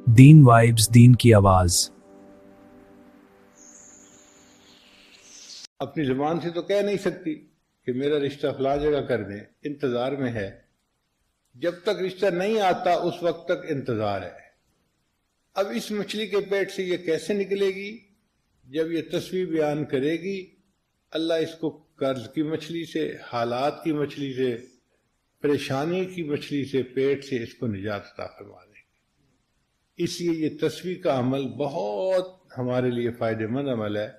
دین vibes, دین کی آواز۔ اپنی زبان سے تو کہہ نہیں سکتی کہ میرا رشتہ فلاں جگہ کر دیں، انتظار میں ہے۔ جب تک رشتہ نہیں آتا اس وقت تک انتظار ہے۔ اب اس مچھلی کے پیٹ سے یہ کیسے نکلے گی؟ جب یہ تصویر بیان کرے گی، اللہ اس کو قرض کی مچھلی سے، حالات کی مچھلی سے، پریشانی کی مچھلی سے، پیٹ سے اس کو نجات عطا فرما دے گی۔ اس لیے یہ تصویر کا عمل بہت ہمارے لیے فائدہ مند عمل ہے۔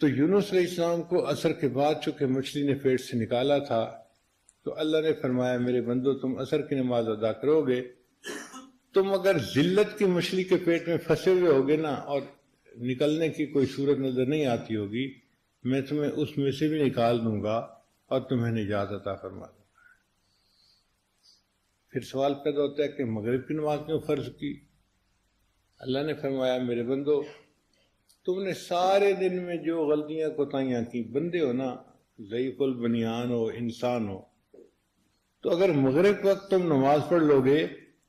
تو یونس علیہ السلام کو عصر کے بعد چونکہ مچھلی نے پیٹ سے نکالا تھا، تو اللہ نے فرمایا میرے بندو تم عصر کی نماز ادا کرو گے، تم اگر ذلت کی مچھلی کے پیٹ میں پھنسے ہوئے ہوگے نا اور نکلنے کی کوئی صورت نظر نہیں آتی ہوگی، میں تمہیں اس میں سے بھی نکال دوں گا اور تمہیں نجات عطا فرما دوں گا۔ پھر سوال پیدا ہوتا ہے کہ مغرب کی نماز کیوں فرض کی؟ اللہ نے فرمایا میرے بندو تم نے سارے دن میں جو غلطیاں کوتاہیاں کی، بندے ہو نا، ضعیف البنیان ہو، انسان ہو، تو اگر مغرب وقت تم نماز پڑھ لو گے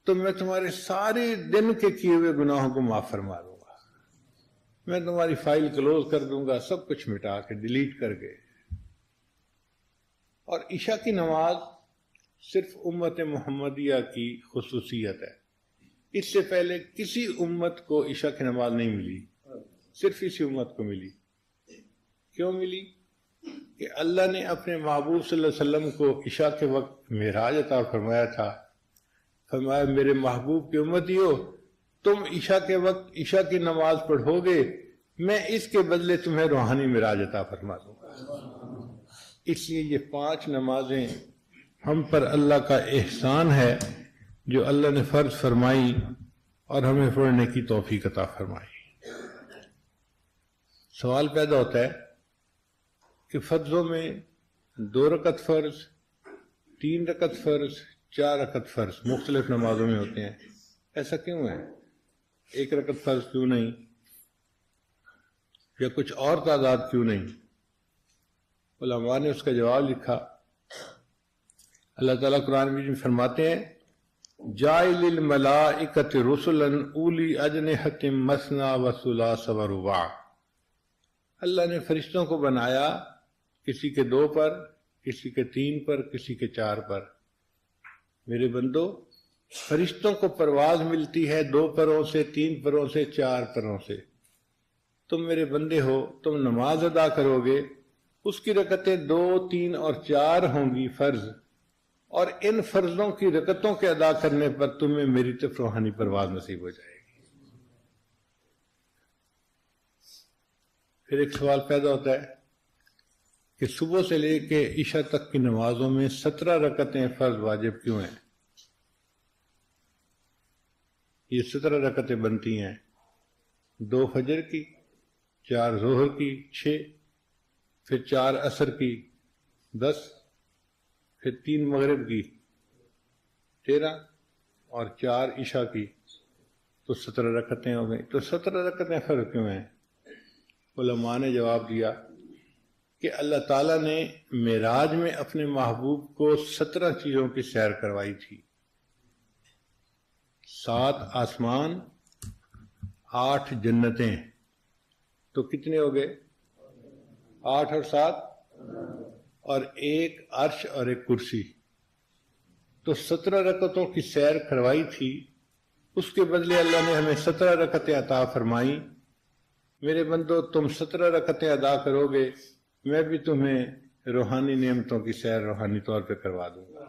تو میں تمہارے سارے دن کے کیے ہوئے گناہوں کو معاف فرما دوں گا، میں تمہاری فائل کلوز کر دوں گا، سب کچھ مٹا کے ڈیلیٹ کر کے۔ اور عشاء کی نماز صرف امت محمدیہ کی خصوصیت ہے، اس سے پہلے کسی امت کو عشاء کی نماز نہیں ملی، صرف اسی امت کو ملی۔ کیوں ملی؟ کہ اللہ نے اپنے محبوب صلی اللہ علیہ وسلم کو عشاء کے وقت معراج عطا فرمایا تھا۔ فرمایا میرے محبوب کی امتیو، تم عشاء کے وقت عشاء کی نماز پڑھو گے، میں اس کے بدلے تمہیں روحانی معراج عطا فرما دوں گا۔ اس لیے یہ 5 نمازیں ہم پر اللہ کا احسان ہے جو اللہ نے فرض فرمائی اور ہمیں پڑھنے کی توفیق عطا فرمائی۔ سوال پیدا ہوتا ہے کہ فرضوں میں 2 رکعت فرض، 3 رکعت فرض، 4 رکعت فرض مختلف نمازوں میں ہوتے ہیں، ایسا کیوں ہے؟ 1 رکعت فرض کیوں نہیں؟ یا کچھ اور تعداد کیوں نہیں؟ علماء نے اس کا جواب لکھا۔ اللہ تعالیٰ قرآن میں فرماتے ہیں جاعل الملائکۃ رسلا اولی اجنحۃ مثنی وثلاث ورباع۔ اللہ نے فرشتوں کو بنایا کسی کے 2 پر، کسی کے 3 پر، کسی کے 4 پر۔ میرے بندو فرشتوں کو پرواز ملتی ہے 2 پروں سے، 3 پروں سے، 4 پروں سے۔ تم میرے بندے ہو، تم نماز ادا کرو گے، اس کی رکعتیں 2، 3 اور 4 ہوں گی فرض، اور ان فرضوں کی رکعتوں کے ادا کرنے پر تمہیں میری طرف روحانی پرواز نصیب ہو جائے گی۔ پھر ایک سوال پیدا ہوتا ہے کہ صبح سے لے کے عشاء تک کی نمازوں میں 17 رکعتیں فرض واجب کیوں ہیں؟ یہ 17 رکعتیں بنتی ہیں 2 فجر کی، 4 ظہر کی 6، پھر 4 عصر کی 10، پھر 3 مغرب کی 13 اور 4 عشاء کی، تو 17 رکعتیں ہو گئیں۔ تو 17 رکعتیں فرض کیوں ہیں؟ علماء نے جواب دیا کہ اللہ تعالیٰ نے معراج میں اپنے محبوب کو 17 چیزوں کی سیر کروائی تھی۔ 7 آسمان، 8 جنتیں، تو کتنے ہو گئے؟ 8 اور 7 اور 1 عرش اور 1 کرسی۔ تو 17 رکعتوں کی سیر کروائی تھی، اس کے بدلے اللہ نے ہمیں 17 رکعتیں عطا فرمائی۔ میرے بندو تم 17 رکعتیں ادا کرو گے، میں بھی تمہیں روحانی نعمتوں کی سیر روحانی طور پہ کروا دوں گا۔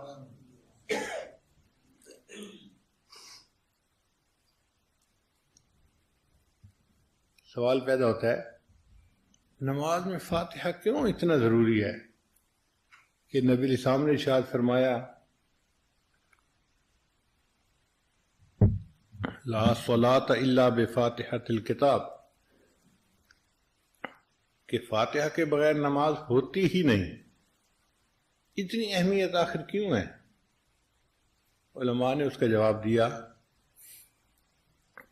سوال پیدا ہوتا ہے نماز میں فاتحہ کیوں اتنا ضروری ہے؟ کہ نبی علیہ السلام نے ارشاد فرمایا لا صلاۃ الا بفاتحۃ الکتاب، کہ فاتحہ کے بغیر نماز ہوتی ہی نہیں۔ اتنی اہمیت آخر کیوں ہے؟ علماء نے اس کا جواب دیا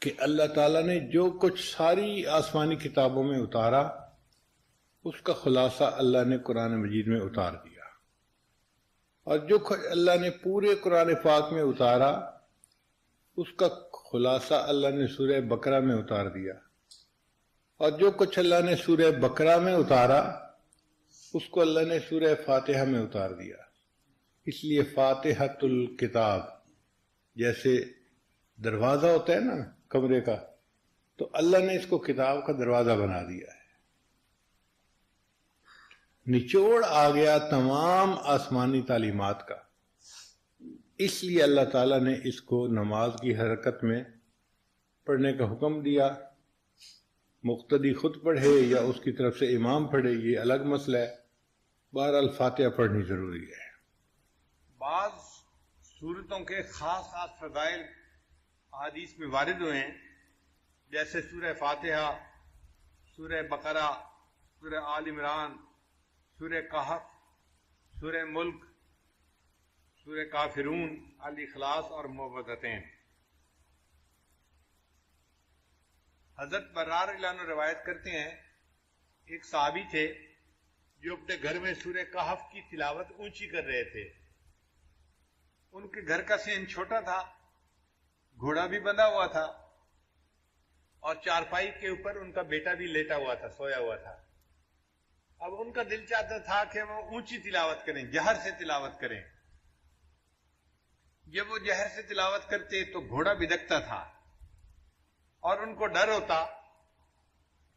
کہ اللہ تعالیٰ نے جو کچھ ساری آسمانی کتابوں میں اتارا، اس کا خلاصہ اللہ نے قرآن مجید میں اتار دیا، اور جو کچھ اللہ نے پورے قرآن پاک میں اتارا اس کا خلاصہ اللہ نے سورہ بقرہ میں اتار دیا، اور جو کچھ اللہ نے سورہ بقرہ میں اتارا اس کو اللہ نے سورہ فاتحہ میں اتار دیا۔ اس لیے فاتحۃ الکتاب، جیسے دروازہ ہوتا ہے نا کمرے کا، تو اللہ نے اس کو کتاب کا دروازہ بنا دیا ہے۔ نچوڑ آ گیا تمام آسمانی تعلیمات کا، اس لیے اللہ تعالیٰ نے اس کو نماز کی حرکت میں پڑھنے کا حکم دیا۔ مقتدی خود پڑھے یا اس کی طرف سے امام پڑھے یہ الگ مسئلہ ہے، بہرحال فاتحہ پڑھنی ضروری ہے۔ بعض صورتوں کے خاص خاص فضائل احادیث میں وارد ہوئے ہیں، جیسے سورہ فاتحہ، سورہ بقرہ، سورہ آل عمران، سورہ کہف، سورہ ملک، سورہ کافرون، الاخلاص اور موعظتین۔ حضرت برار اللہ عنہ روایت کرتے ہیں، ایک صحابی تھے جو اپنے گھر میں سورہ کہف کی تلاوت اونچی کر رہے تھے۔ ان کے گھر کا صحن چھوٹا تھا، گھوڑا بھی بندھا ہوا تھا، اور چارپائی کے اوپر ان کا بیٹا بھی لیٹا ہوا تھا، سویا ہوا تھا۔ اب ان کا دل چاہتا تھا کہ وہ اونچی تلاوت کریں، جہر سے تلاوت کریں۔ جب وہ جہر سے تلاوت کرتے تو گھوڑا بدکتا تھا، اور ان کو ڈر ہوتا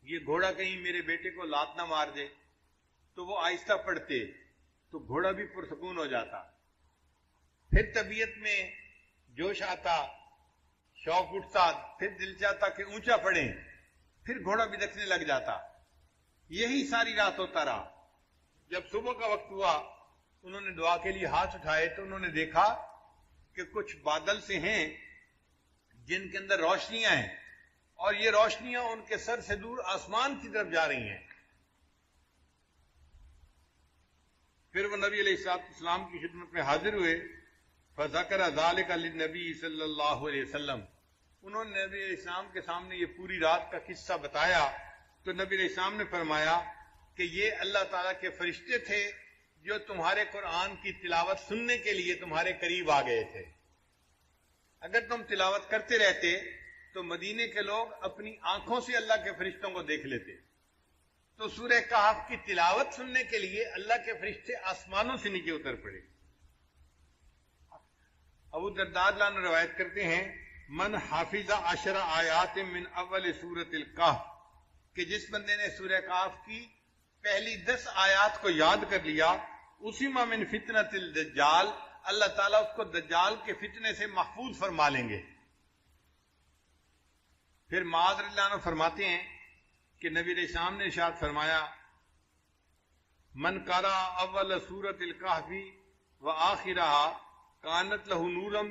یہ گھوڑا کہیں میرے بیٹے کو لات نہ مار دے، تو وہ آہستہ پڑھتے تو گھوڑا بھی پرسکون ہو جاتا۔ پھر طبیعت میں جوش آتا، شوق اٹھتا، پھر دل چاہتا کہ اونچا پڑھیں، پھر گھوڑا بدکنے لگ جاتا۔ یہی ساری رات ہوتا رہا۔ جب صبح کا وقت ہوا انہوں نے دعا کے لیے ہاتھ اٹھائے تو انہوں نے دیکھا کہ کچھ بادل سے ہیں جن کے اندر روشنیاں ہیں، اور یہ روشنیاں ان کے سر سے دور آسمان کی طرف جا رہی ہیں۔ پھر وہ نبی علیہ السلام کی خدمت میں حاضر ہوئے، فذکر ذلک للنبی صلی اللہ علیہ وسلم۔ انہوں نے نبی علیہ السلام کے سامنے یہ پوری رات کا قصہ بتایا، تو نبی علیہ السلام نے فرمایا کہ یہ اللہ تعالیٰ کے فرشتے تھے جو تمہارے قرآن کی تلاوت سننے کے لیے تمہارے قریب آ گئے تھے۔ اگر تم تلاوت کرتے رہتے تو مدینے کے لوگ اپنی آنکھوں سے اللہ کے فرشتوں کو دیکھ لیتے۔ تو سورہ کہف کی تلاوت سننے کے لیے اللہ کے فرشتے آسمانوں سے نیچے اتر پڑے۔ ابو درداء رضی اللہ عنہ روایت کرتے ہیں، من حافظ 10 آیات من اول سورۃ الکہف، کہ جس بندے نے سورہ کہف کی پہلی 10 آیات کو یاد کر لیا، اسی ما من فتنۃ الدجال، اللہ تعالیٰ اس کو دجال کے فتنے سے محفوظ فرما لیں گے۔ پھر معاذ رضی اللہ عنہ فرماتے ہیں کہ نبی علیہ السلام نے ارشاد فرمایا، من قرأ اول سورۃ الکہف وآخرہا کانت لہ نورا